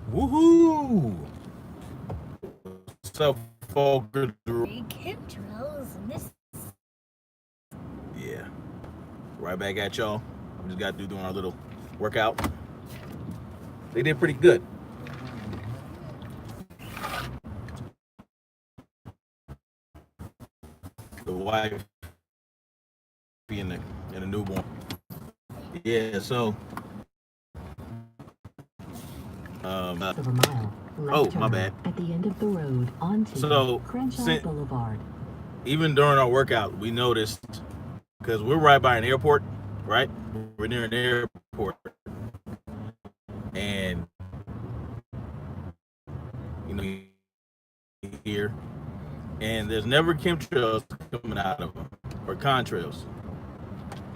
Woohoo! What's up, folks? Chemtrails and this. Yeah, right back at y'all. We just got through doing our little workout. They did pretty good. The wife being the newborn. Yeah, so Of a mile. oh, Left my turn bad. at the end of the road onto So Crenshaw Boulevard. even during our workout, we noticed because we're right by an airport, right? We're near an airport, and here, and there's never chemtrails coming out of them or contrails.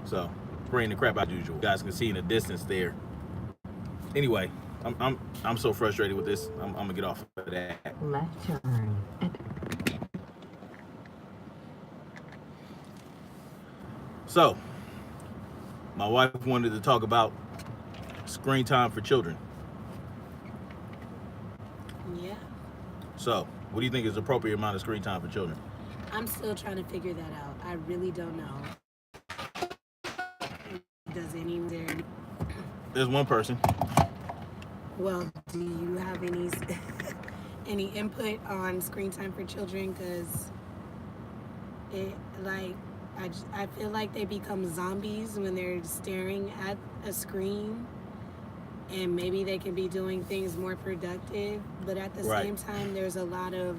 So spraying the crap out as usual. You guys can see in the distance there. Anyway, I'm so frustrated with this. I'm gonna get off of that. Left turn at So my wife wanted to talk about screen time for children. Yeah. So what do you think is the appropriate amount of screen time for children? I'm still trying to figure that out. I really don't know. Does anyone there? There's one person. Well, do you have any any input on screen time for children? Because it I feel like they become zombies when they're staring at a screen, and maybe they can be doing things more productive, but at the same time there's a lot of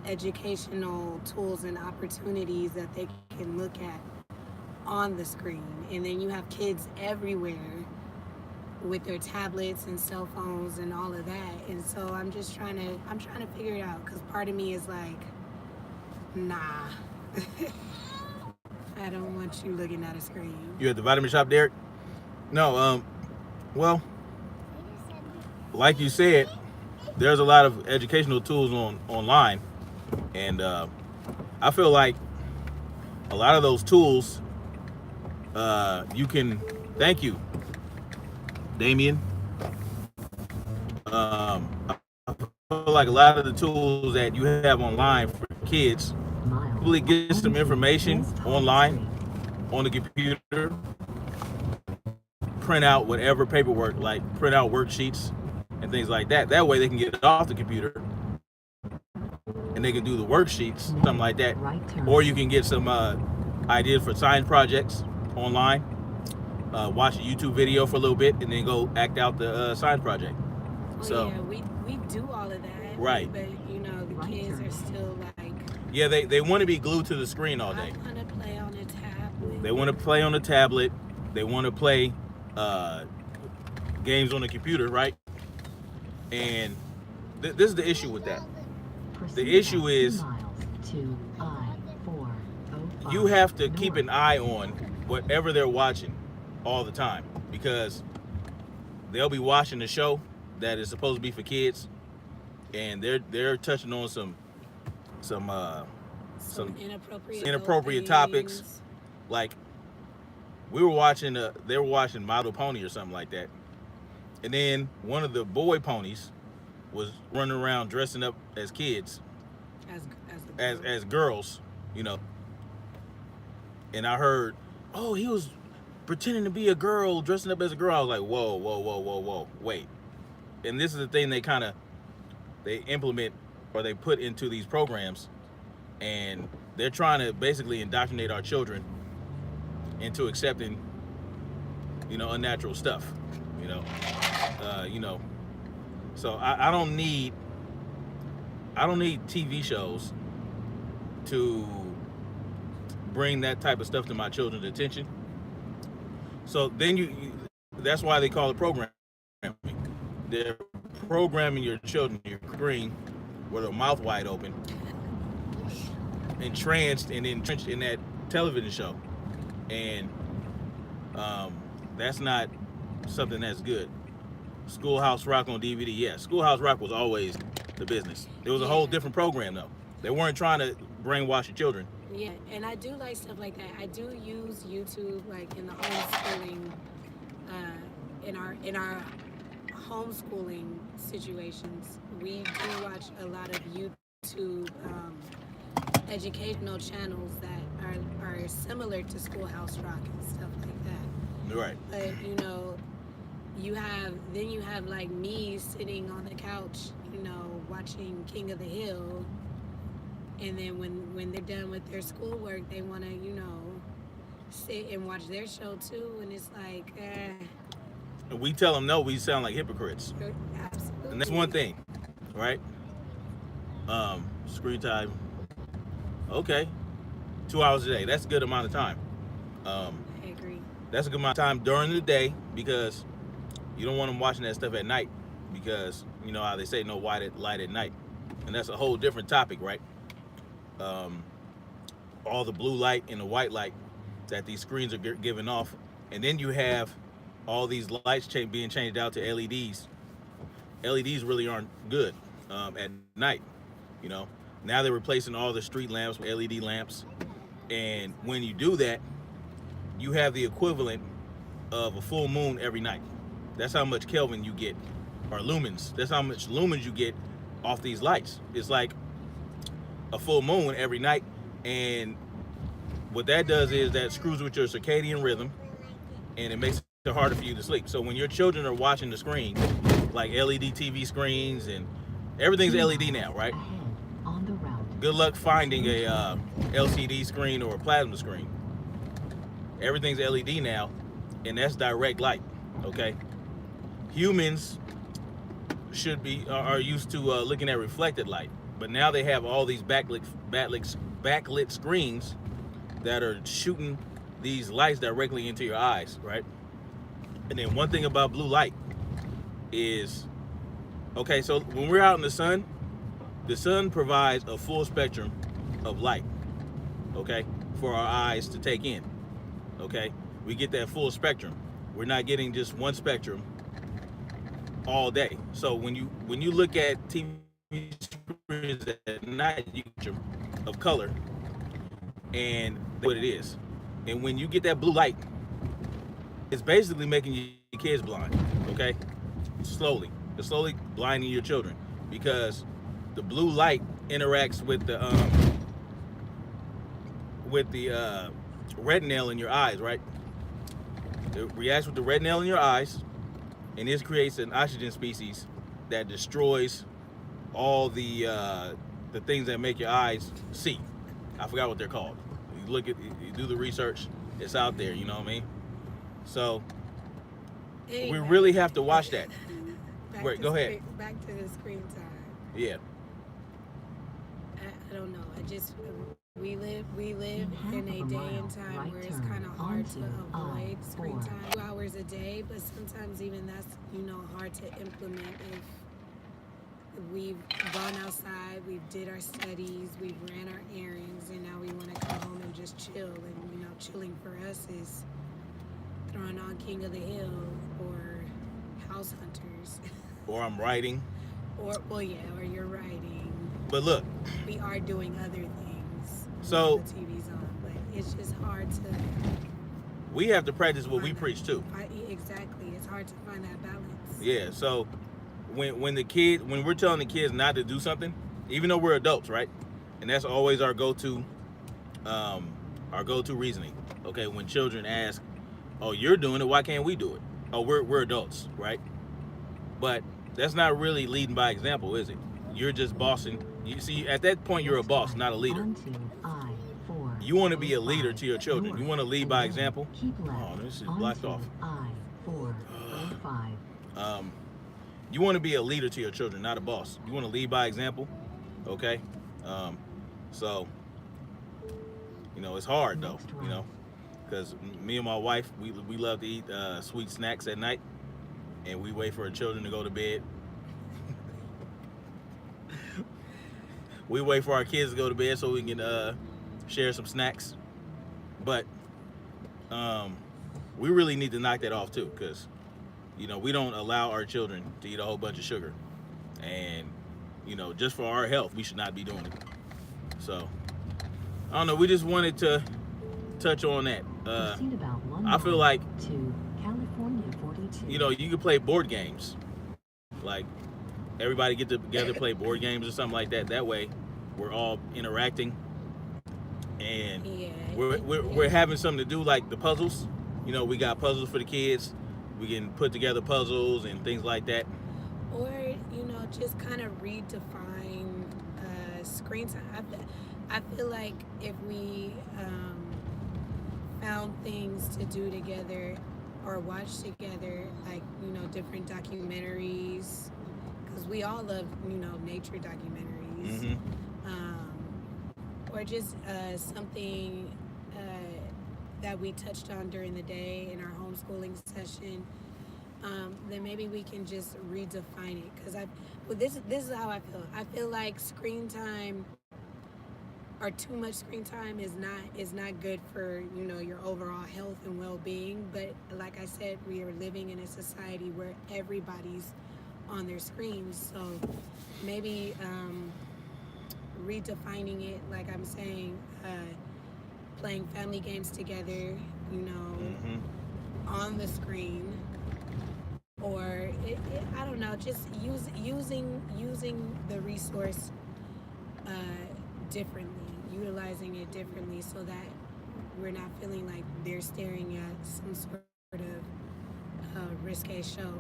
educational tools and opportunities that they can look at on the screen. And then you have kids everywhere with their tablets and cell phones and all of that. And so I'm trying to figure it out, because part of me is like, nah. I don't want you looking at a screen. You at the vitamin shop, Derek? No, well, like you said, there's a lot of educational tools online, and I feel like a lot of those tools, you can. Thank you, Damien. I feel like a lot of the tools that you have online for kids really get some information online on the computer, print out whatever paperwork, like print out worksheets and things like that. That way they can get it off the computer and they can do the worksheets, something like that. Or you can get some ideas for science projects online, watch a YouTube video for a little bit, and then go act out the science project. So yeah, we do all of that, right? But the kids are still like, yeah, they want to be glued to the screen all day. I want to play on a tablet. They want to play on the tablet. They want to play games on the computer, right? And this is the issue with that. The issue is you have to keep an eye on whatever they're watching all the time, because they'll be watching a show that is supposed to be for kids, and they're touching on some inappropriate topics. Like they were watching My Little Pony or something like that, and then one of the boy ponies was running around dressing up as kids, as girls, and I heard, oh, he was pretending to be a girl, dressing up as a girl. I was like, whoa, wait. And this is the thing they implement, or they put into these programs, and they're trying to basically indoctrinate our children into accepting, unnatural stuff, So I don't need TV shows to bring that type of stuff to my children's attention. So then that's why they call it programming. They're programming your children, your screen, with their mouth wide open, entrenched in that television show, and that's not something that's good. Schoolhouse Rock on DVD, yeah. Schoolhouse Rock was always the business. It was a whole different program, though. They weren't trying to brainwash your children. Yeah, and I do like stuff like that. I do use YouTube, like in the homeschooling, in our homeschooling situations, we do watch a lot of YouTube educational channels that are similar to Schoolhouse Rock and stuff like that. Right. But you have like me sitting on the couch, watching King of the Hill, and then when they're done with their schoolwork, they want to sit and watch their show too, and it's like And we tell them no, we sound like hypocrites. absolutely. And that's one thing, right? Screen time. Okay, 2 hours a day. That's a good amount of time. I agree. That's a good amount of time during the day, because you don't want them watching that stuff at night, because you know how they say no light at night, and that's a whole different topic, right? All the blue light and the white light that these screens are giving off, and then you have all these lights being changed out to LEDs. LEDs really aren't good at night. Now they're replacing all the street lamps with LED lamps, and when you do that, you have the equivalent of a full moon every night. That's how much Kelvin you get, or lumens. That's how much lumens you get off these lights. It's like a full moon every night, and what that does is that screws with your circadian rhythm, and it makes it harder for you to sleep. So when your children are watching the screen, like LED TV screens, and everything's LED now, right? On the route. Good luck finding a LCD screen or a plasma screen. Everything's LED now, and that's direct light. Okay, humans are used to looking at reflected light, but now they have all these backlit screens that are shooting these lights directly into your eyes, right? And then one thing about blue light is, okay, so when we're out in the sun provides a full spectrum of light, okay, for our eyes to take in. Okay, we get that full spectrum. We're not getting just one spectrum all day. So when you look at TV screens at night, you get of color, and that's what it is. And when you get that blue light, it's basically making your kids blind. Okay, it's slowly blinding your children, because the blue light interacts with the retinal in your eyes, right? It reacts with the retinal in your eyes, and this creates an oxygen species that destroys all the things that make your eyes see. I forgot what they're called. You do the research, it's out there, you know what I mean? So we really have to watch that. Wait, go ahead. Back to the screen time. Yeah. I don't know. We live in a day and time where it's kind of hard to avoid screen time. 2 hours a day, but sometimes even that's hard to implement if we've gone outside, we've did our studies, we've ran our errands, and now we want to come home and just chill. And chilling for us is throwing on King of the Hill or House Hunters. Or I'm writing. Or you're writing. But look, we are doing other things. So the TV's on, but it's just hard to. We have to practice what we preach too. Exactly, it's hard to find that balance. Yeah. So when we're telling the kids not to do something, even though we're adults, right? And that's always our go-to reasoning. Okay, when children ask, "Oh, you're doing it, why can't we do it?" Oh, we're adults, right? But that's not really leading by example, is it? You're just bossing. You see, at that point, you're a boss, not a leader. You want to be a leader to your children. You want to lead by example. Oh, this is blocked off. You want to be a leader to your children, not a boss. You want to lead by example, okay? So, it's hard though, because me and my wife, we love to eat sweet snacks at night, and we wait for our children to go to bed. We wait for our kids to go to bed so we can share some snacks. But we really need to knock that off too, because we don't allow our children to eat a whole bunch of sugar, and just for our health, we should not be doing it. So I don't know, we just wanted to touch on that. I feel like you can play board games Like everybody get together, play board games or something like that. That way, we're all interacting, and Yeah. we're having something to do, like the puzzles. You know, we got puzzles for the kids. We can put together puzzles and things like that. Or, just kind of redefine screen time. I feel like if we found things to do together or watch together, like, different documentaries, because we all love, nature documentaries. Mm-hmm. Or just something that we touched on during the day in our homeschooling session, then maybe we can just redefine it. Because this is how I feel. I feel like screen time or too much screen time is not good for your overall health and well-being. But like I said, we are living in a society where everybody's on their screens, so maybe redefining it, like I'm saying, playing family games together, Mm-hmm. on the screen, or I don't know, just using the resource differently, utilizing it differently, so that we're not feeling like they're staring at some sort of risque show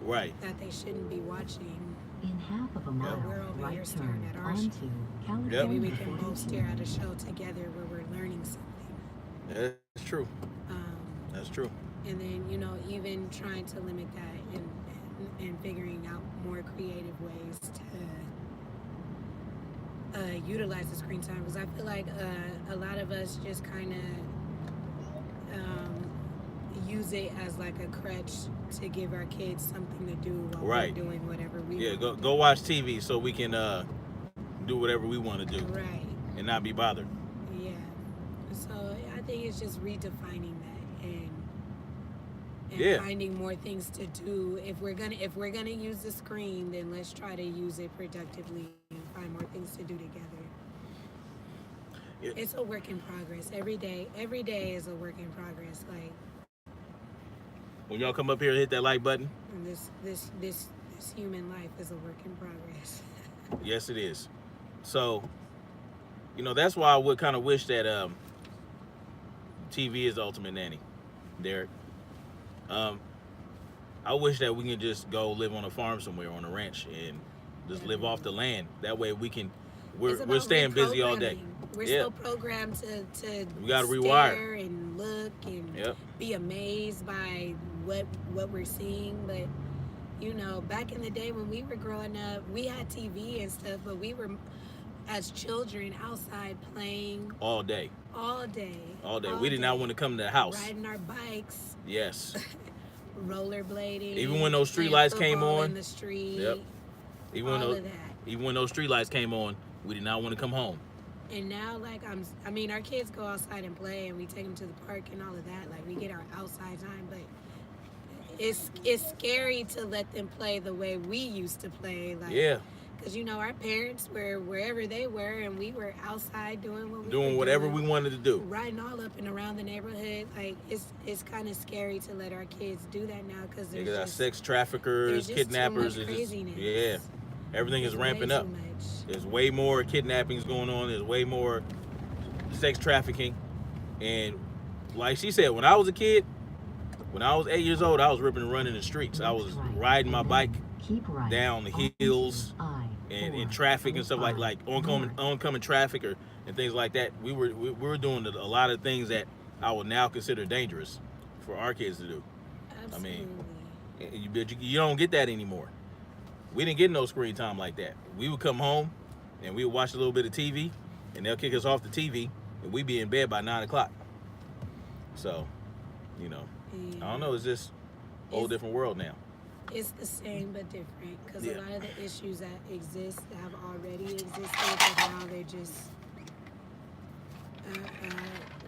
Right. that they shouldn't be watching. In half of a mile, We're over here right staring turn at our onto show. California Maybe we can both 42. stare at a show together where we're learning something. That's true. Um, That's true. and then even trying to limit that and figuring out more creative ways to utilize the screen time, because I feel like a lot of us just kind of use it as like a crutch to give our kids something to do while Right. we're doing whatever we Yeah, want. go watch TV so we can do whatever we want to do Right. and not be bothered. Yeah. So I think it's just redefining that and Yeah. finding more things to do. If we're gonna use the screen, then let's try to use it productively and find more things to do together. Yeah. It's a work in progress. Every day is a work in progress. Like, When y'all come up here and hit that like button, and this human life is a work in progress. yes, it is. So, that's why I would kind of wish that TV is the ultimate nanny, Derek. I wish that we can just go live on a farm somewhere, on a ranch, and just live off the land. That way we can, It's we're about staying busy all day. reprogramming. We're Yeah. still programmed to We gotta stare rewire. and look and Yep. be amazed by what we're seeing. But back in the day when we were growing up, we had TV and stuff, but we were, as children, outside playing All day. all day. All day. We did not want to come to the house. Riding our bikes, Yes. rollerblading. Even when those street playing lights came football on. in the street. Yep. Even when all those, of that. even when those street lights came on, we did not want to come home. And now, like, our kids go outside and play, and we take them to the park and all of that. Like, we get our outside time, but it's scary to let them play the way we used to play. Like, Yeah. because our parents were wherever they were, and we were outside doing what we Doing were whatever doing, we wanted to do. riding all up and around the neighborhood. Like, it's kind of scary to let our kids do that now, because They there's got just, sex there's traffickers, just kidnappers. too much It's just, craziness. yeah. Everything is There's way ramping too up. much. There's way more kidnappings going on. There's way more sex trafficking. And like she said, when I was a kid, when I was 8 years old, I was ripping and running the streets. I was riding my bike Keep right down the onto hills I-4 and in traffic and stuff like oncoming traffic and things like that. We were doing a lot of things that I would now consider dangerous for our kids to do. Absolutely. You don't get that anymore. We didn't get no screen time like that. We would come home and we would watch a little bit of TV, and they'll kick us off the TV, and we'd be in bed by 9 o'clock. So, I don't know. It's just a whole different world now. It's the same but different, because Yeah. a lot of the issues that exist have already existed, but now they're just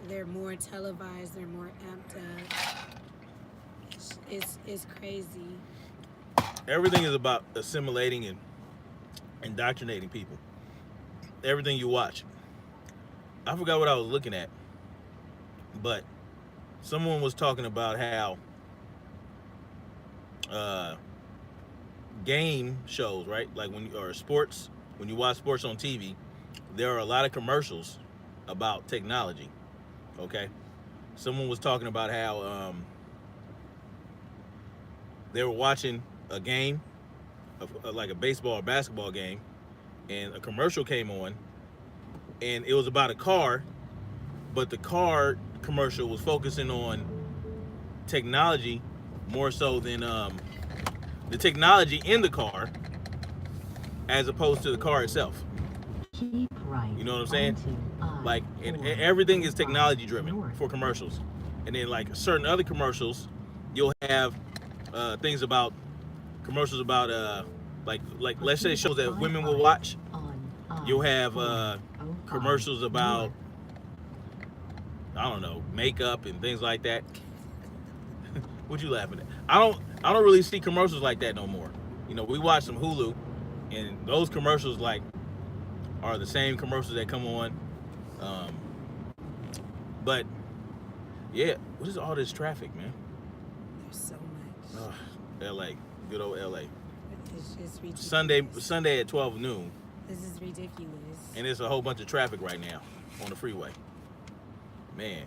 they're more televised, they're more amped up. It's crazy. Everything is about assimilating and indoctrinating people. Everything you watch. I forgot what I was looking at, but someone was talking about how game shows, right? Like or sports, when you watch sports on TV, there are a lot of commercials about technology. Okay, someone was talking about how they were watching a game, like a baseball or basketball game, and a commercial came on, and it was about a car, but the car commercial was focusing on technology more so than the technology in the car as opposed to the car itself. Keep right. You know what I'm saying? Onto Like, and I-4 everything is technology driven north. for commercials. And then like certain other commercials, you'll have things about commercials about like let's say shows that women will watch. On You'll have I-405 commercials about north. I don't know, makeup and things like that. What you laughing at? I don't really see commercials like that no more. You know, we watch some Hulu, and those commercials like are the same commercials that come on. But yeah, what is all this traffic, man? There's so much. LA, good old LA. It's just ridiculous. Sunday at 12 noon, This is ridiculous. and there's a whole bunch of traffic right now on the freeway. Man,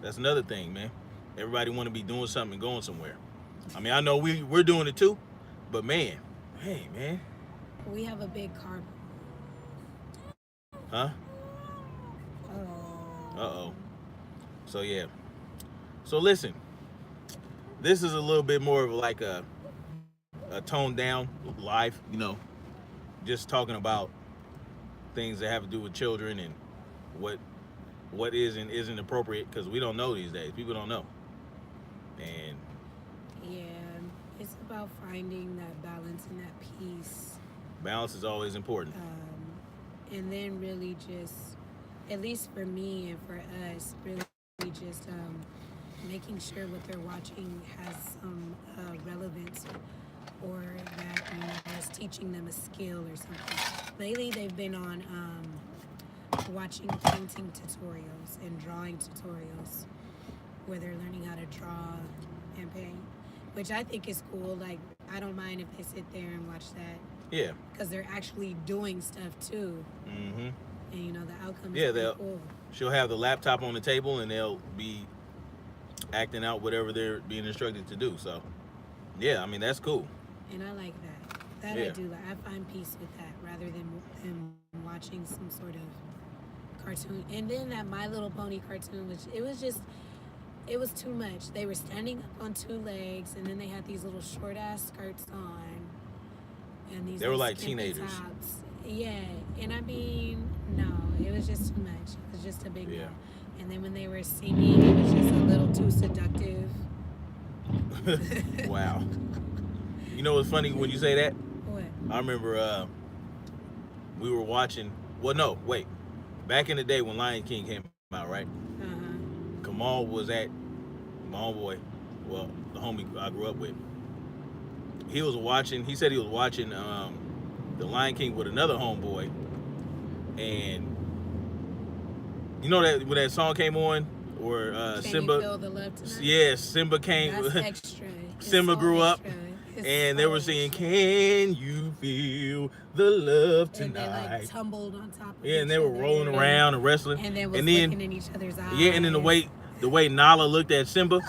that's another thing, man. Everybody want to be doing something and going somewhere. I mean, I know we're doing it too, but man, hey, man. We have a big car. Huh? Oh. Uh-oh. So, yeah. So, listen. This is a little bit more of like a toned down live, you know, just talking about things that have to do with children and what is and isn't appropriate, because we don't know these days. People don't know. And Yeah, it's about finding that balance and that peace. balance is always important. And then really just, at least for me and for us, really just making sure what they're watching has some relevance, or that, you know, is teaching them a skill or something. Lately they've been on watching painting tutorials and drawing tutorials where they're learning how to draw and paint, which I think is cool. Like, I don't mind if they sit there and watch that, Yeah. because they're actually doing stuff too, Mm-hmm. and you know the outcome Yeah, is pretty they'll- cool. She'll have the laptop on the table and they'll be acting out whatever they're being instructed to do. So, yeah, I mean, that's cool. And I like that. That Yeah. I do. I find peace with that rather than watching some sort of cartoon. And then that My Little Pony cartoon, which it was too much. They were standing up on two legs, and then they had these little short ass skirts on, and these. They were little like skimpy teenagers. tops. Yeah, and I mean, no, it was just too much. It was just a big Yeah. no. And then when they were singing, it was just a little too seductive. Wow. You know what's funny when you say that? What? I remember we were watching. Well, no, wait. Back in the day when Lion King came out, right? Kamal was at my homeboy, well, the homie I grew up with. He was watching. He said he was watching the Lion King with another homeboy, and you know that when that song came on, or Can Simba. you feel the love tonight? Yes, Simba came. That's extra. It's Simba so grew up, extra. It's and they so were singing, extra. "Can you feel the love And they tonight?" like tumbled on top of Yeah, and each they were other, rolling around and wrestling. and then was and then looking in each other's eyes. yeah, and then the way Nala looked at Simba,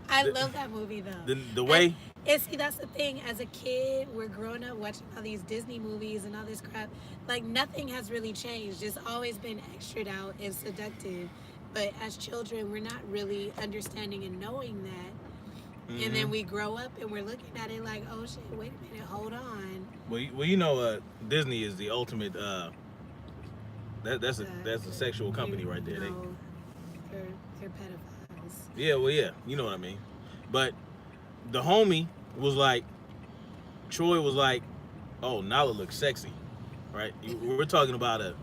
I love that movie though. the way. And see, that's the thing. As a kid, we're growing up watching all these Disney movies and all this crap. Like, nothing has really changed. It's always been extra'd out and seductive. But as children, we're not really understanding and knowing that. And then we grow up and we're looking at it like, oh shit, wait a minute, hold on. Well, you know, Disney is the ultimate. That's a sexual company right there. No, they're pedophiles. Yeah, well, yeah, you know what I mean. But the homie was like, Troy was like, "Oh, Nala looks sexy," right? We're talking about a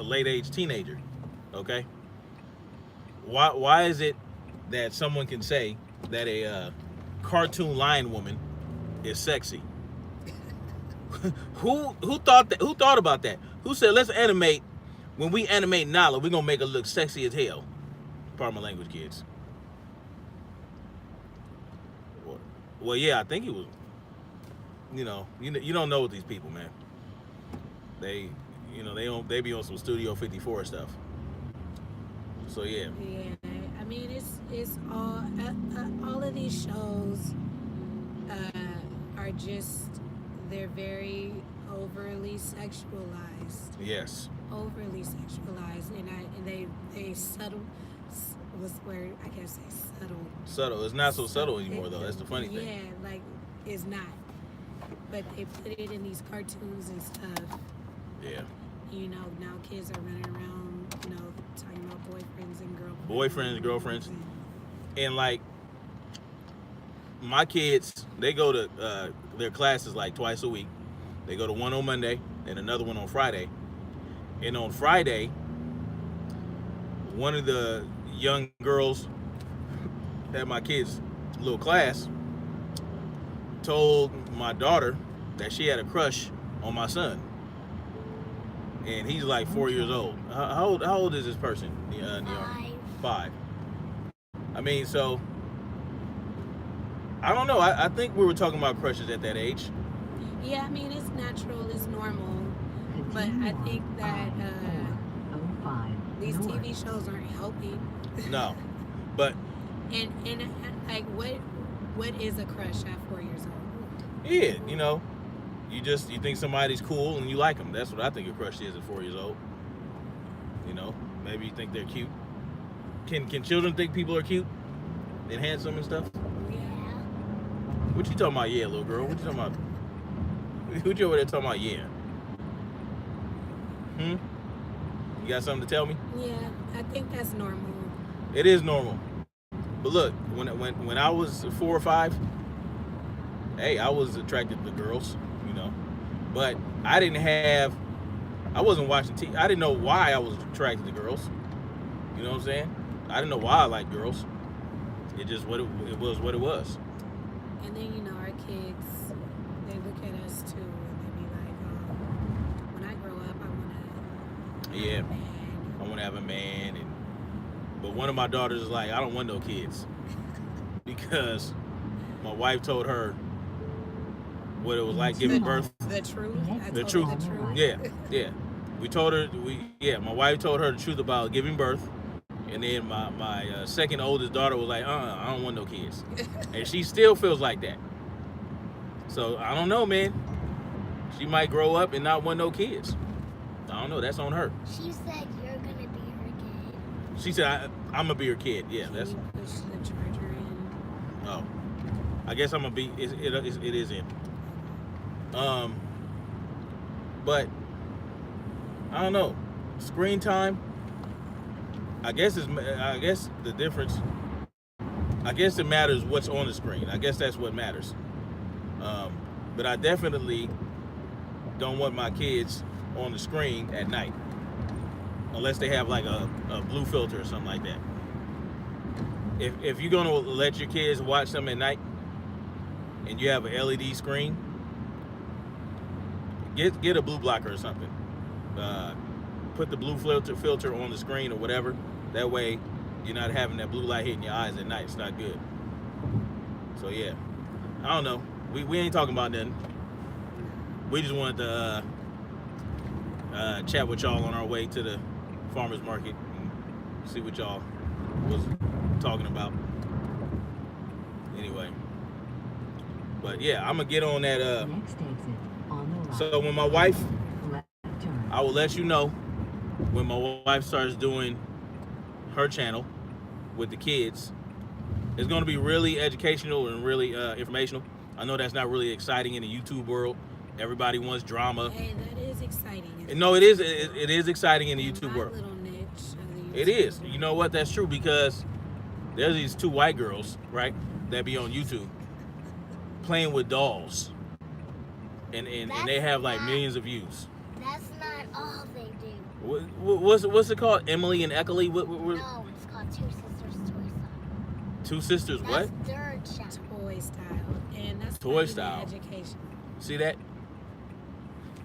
late age teenager, okay? Why is it that someone can say that a cartoon lion woman is sexy? Who thought that? Who thought about that? Who said let's animate? When we animate Nala, we're gonna make her look sexy as hell. Pardon my language, kids. Well, yeah, I think he was. You don't know with these people, man. They, they be on some Studio 54 stuff. So yeah, Yeah, I mean it's all of these shows are just they're very overly sexualized, yes, overly sexualized, and they subtle was where I can't say subtle. subtle. It's not so subtle anymore, though. That's the funny Yeah, thing. like it's not, but they put it in these cartoons and stuff. Yeah, Now kids are running around, talking about boyfriends and girlfriends. girlfriends, and like my kids, they go to their classes like twice a week. They go to one on Monday and another one on Friday. And on Friday, one of the young girls at my kids' little class told my daughter that she had a crush on my son. And he's like 4 years old. How old is this person? 5. I mean, so I don't know. I think we were talking about crushes at that age. Yeah, I mean it's natural, it's normal, but I think that these TV shows aren't helping. No, but and like what is a crush at 4 years old? yeah, you think somebody's cool and you like them. That's what I think a crush is at 4 years old. Maybe you think they're cute. Can children think people are cute and handsome and stuff? Yeah. What you talking about? Yeah, little girl. What you talking about? What you over there talking about? Yeah. You got something to tell me? Yeah, I think that's normal. It is normal. But look, when I was 4 or 5, hey, I was attracted to girls, but I wasn't watching TV. I didn't know why I was attracted to girls. You know what I'm saying? I didn't know why I liked girls. It just it was what it was. And then our kids, they look at us too, and they be like, when I grow up, Yeah, I I want to have a man, but one of my daughters is like, I don't want no kids because my wife told her what it was like giving birth. The truth. The truth. Yeah. We told her. My wife told her the truth about giving birth, and then my second oldest daughter was like, I don't want no kids, and she still feels like that. So I don't know, man. She might grow up and not want no kids. I don't know. That's on her. She said you're gonna be her kid. She said I'm gonna be her kid. Yeah, Can that's. you push the charger in? Oh, I guess I'm gonna be. It is in. But I don't know. Screen time. I guess the difference. I guess it matters what's on the screen. I guess that's what matters. But I definitely don't want my kids on the screen at night, unless they have like a blue filter or something like that. If you're gonna let your kids watch them at night, and you have an LED screen, get a blue blocker or something. Put the blue filter on the screen or whatever. That way, you're not having that blue light hitting your eyes at night. It's not good. So yeah, I don't know. We ain't talking about nothing. We just wanted to chat with y'all on our way to the farmers market and see what y'all was talking about. Anyway, but yeah, I'm gonna get on that. Next exit on the right. So when my wife, Left turn. I will let you know when my wife starts doing her channel with the kids. It's going to be really educational and really informational. I know that's not really exciting in the YouTube world. Everybody wants drama. Hey, that is exciting. No, it is. It is exciting in the YouTube My world. little niche of the It YouTube is. world. You know what? That's true because there's these 2 white girls, right, that be on YouTube playing with dolls, and they have like millions of views. That's not all they do. What's it called? Emily and Eckley? What? No, it's called Two Sisters Toy Style. 2 sisters? What? That's their channel. Toy style, and that's Toy not even style. education. See that?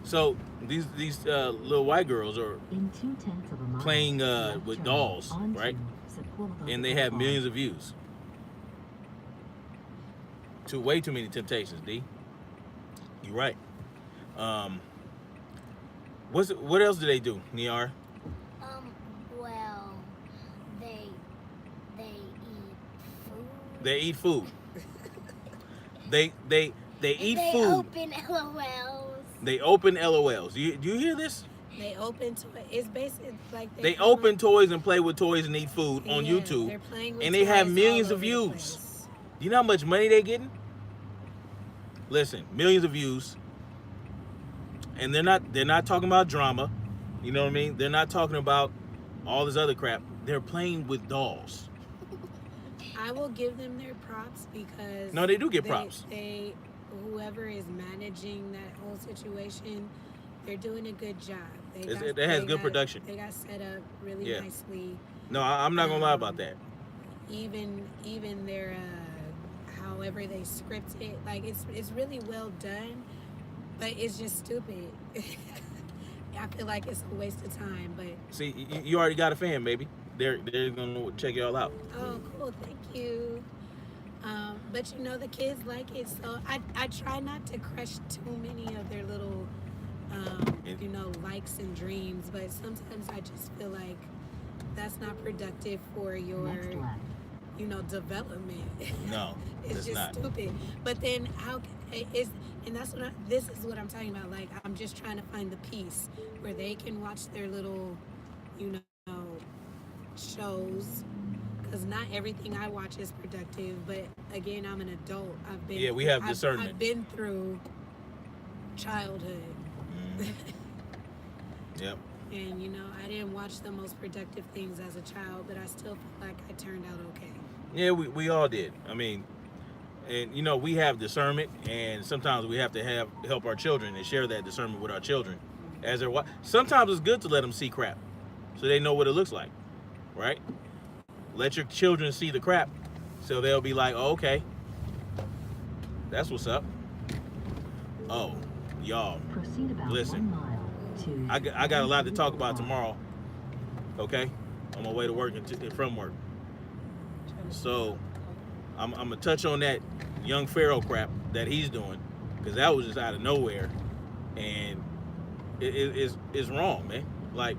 So these little white girls are In 2/10 of a mile, playing left with turn dolls, onto right? Sepulveda And they have Boulevard. millions of views. way too many temptations, D. You're right. What else do they do, Niara? Well, they eat food. They eat food. they eat They food. open LOLs. They open LOLs. Do you hear this? They open to it. It's basically like They open toys and play with toys and eat food on YouTube, they're playing with and they have toys millions all of over the views. place. Do you know how much money they're getting? Listen, millions of views, and they're not talking about drama. You know what I mean? They're not talking about all this other crap. They're playing with dolls. I will give them their props because No, they do get props. They whoever is managing that whole situation, they're doing a good job. It has good production. They got set up really nicely. No, I'm not gonna lie about that. Even their however they script it, like it's really well done, but it's just stupid. I feel like it's a waste of time. But See, you already got a fan, baby. They're gonna check y'all out. oh, cool, thank you. But you know the kids like it, so I try not to crush too many of their little likes and dreams, but sometimes I just feel like that's not productive for your Next left. development. No, it's just not. stupid. But then this is what I'm talking about. Like, I'm just trying to find the piece where they can watch their little, shows. Because not everything I watch is productive. But again, I'm an adult. We have discernment. I've been through childhood. Yep. And I didn't watch the most productive things as a child, but I still feel like I turned out okay. Yeah, we all did. I mean, and we have discernment, and sometimes we have to help our children and share that discernment with our children as they're sometimes it's good to let them see crap so they know what it looks like, right? Let your children see the crap so they'll be like, oh, okay, that's what's up. Oh, y'all, Proceed about listen. 1 mile to I got a lot to talk about tomorrow, okay, on my way to work and from work. So I'm gonna touch on that young Pharaoh crap that he's doing, because that was just out of nowhere, and it's wrong, man. Like,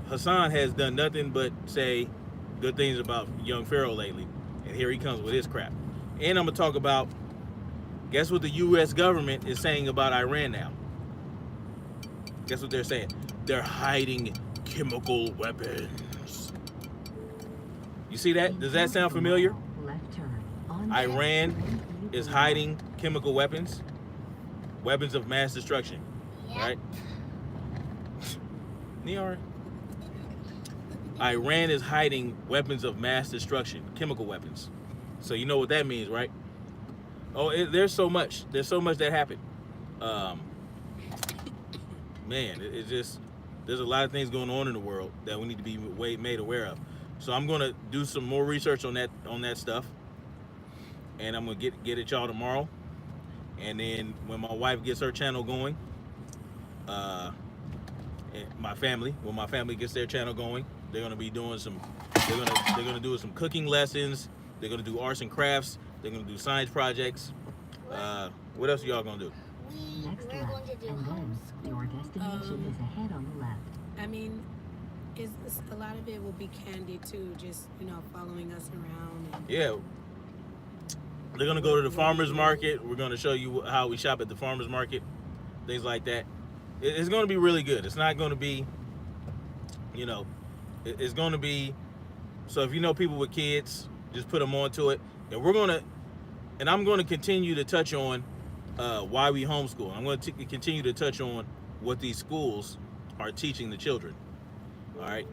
Hassan has done nothing but say good things about young Pharaoh lately, and here he comes with his crap. And I'm gonna talk about, guess what the U.S. government is saying about Iran now? Guess what they're saying? They're hiding chemical weapons. You see that? Does that sound familiar? left turn. On Iran is hiding chemical weapons of mass destruction, Yep. right? Niara. Iran is hiding weapons of mass destruction, chemical weapons. So you know what that means, right? Oh, there's so much that happened. Man, it's just, there's a lot of things going on in the world that we need to be made aware of. So I'm gonna do some more research on that stuff, and I'm gonna get at y'all tomorrow. And then when my wife gets her channel going, and when my family gets their channel going, they're gonna be doing they're gonna do some cooking lessons. They're gonna do arts and crafts. They're gonna do science projects. What else are y'all gonna do? Next We're going to left, do and then your destination is ahead on the left. I mean, a lot of it will be candy too, just following us around. Yeah. They're gonna go to the farmers market. We're gonna show you how we shop at the farmers market, things like that. It's gonna be really good. It's not gonna be, it's gonna be. So if you know people with kids, just put them onto it. And I'm gonna continue to touch on why we homeschool. I'm gonna continue to touch on what these schools are teaching the children. All right,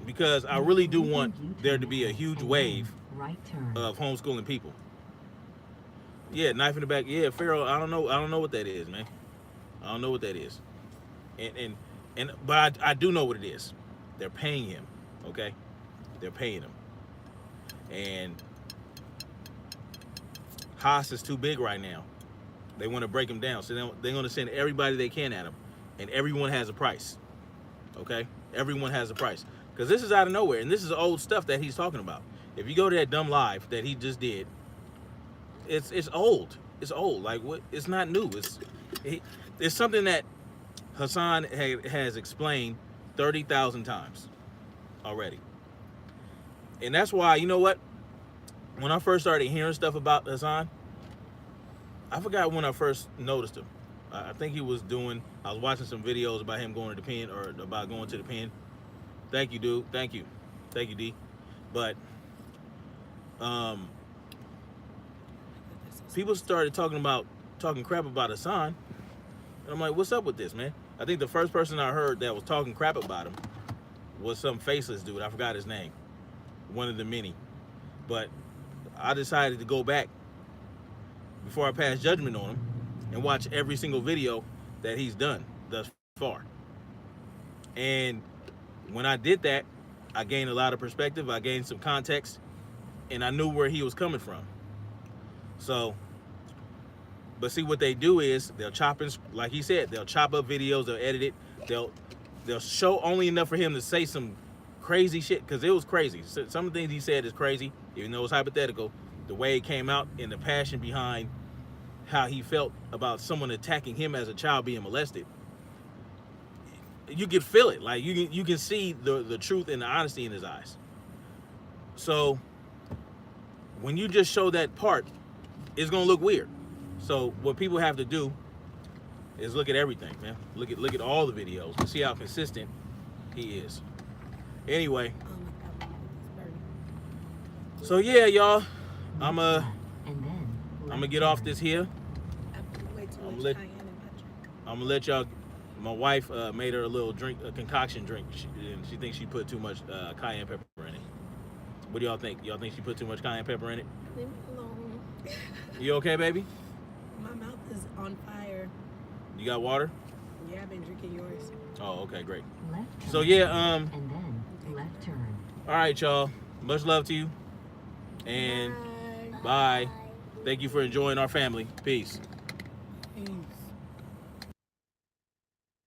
because I really do want there to be a huge wave Right turn. of homeschooling people. Yeah, knife in the back. Yeah, Pharaoh. I don't know what that is, man. I don't know what that is. But I do know what it is. They're paying him. Okay, they're paying him. And Haas is too big right now. They want to break him down, so they're going to send everybody they can at him, and everyone has a price. Okay, everyone has a price, because this is out of nowhere, and this is old stuff that he's talking about. If you go to that dumb live that he just did, it's old. It's old. Like what? It's not new. It's something that Hassan has explained 30,000 times already. And that's why, you know what? When I first started hearing stuff about Hassan, I forgot when I first noticed him. I think I was watching some videos about him going to the pen, or about going to the pen. Thank you, dude. Thank you, D. But people started talking crap about Hassan, and I'm like, what's up with this, man? I think the first person I heard that was talking crap about him was some faceless dude. I forgot his name. One of the many. But I decided to go back before I pass judgment on him and watch every single video that he's done thus far. And when I did that, I gained a lot of perspective. I gained some context, and I knew where he was coming from. So, but see, what they do is they'll chop and, like he said, they'll chop up videos, they'll edit it, they'll show only enough for him to say some crazy shit, because it was crazy. Some of the things he said is crazy, even though it's hypothetical. The way it came out and the passion behind how he felt about someone attacking him as a child being molested, you can feel it. Like you can see the truth and the honesty in his eyes. So when you just show that part, it's gonna look weird. So what people have to do is look at everything, man. Look at all the videos and see how consistent he is. Anyway, so yeah, y'all, I'm gonna get off this here. I'm gonna let y'all. My wife made her a little drink, a concoction drink. She thinks she put too much cayenne pepper in it. What do y'all think? Y'all think she put too much cayenne pepper in it? Leave me alone. You okay, baby? My mouth is on fire. You got water? Yeah, I've been drinking yours. Oh, okay, great. Left turn, So yeah, and then left turn. all right, y'all. Much love to you, and Bye. bye. Thank you for enjoying our family. Peace. Peace.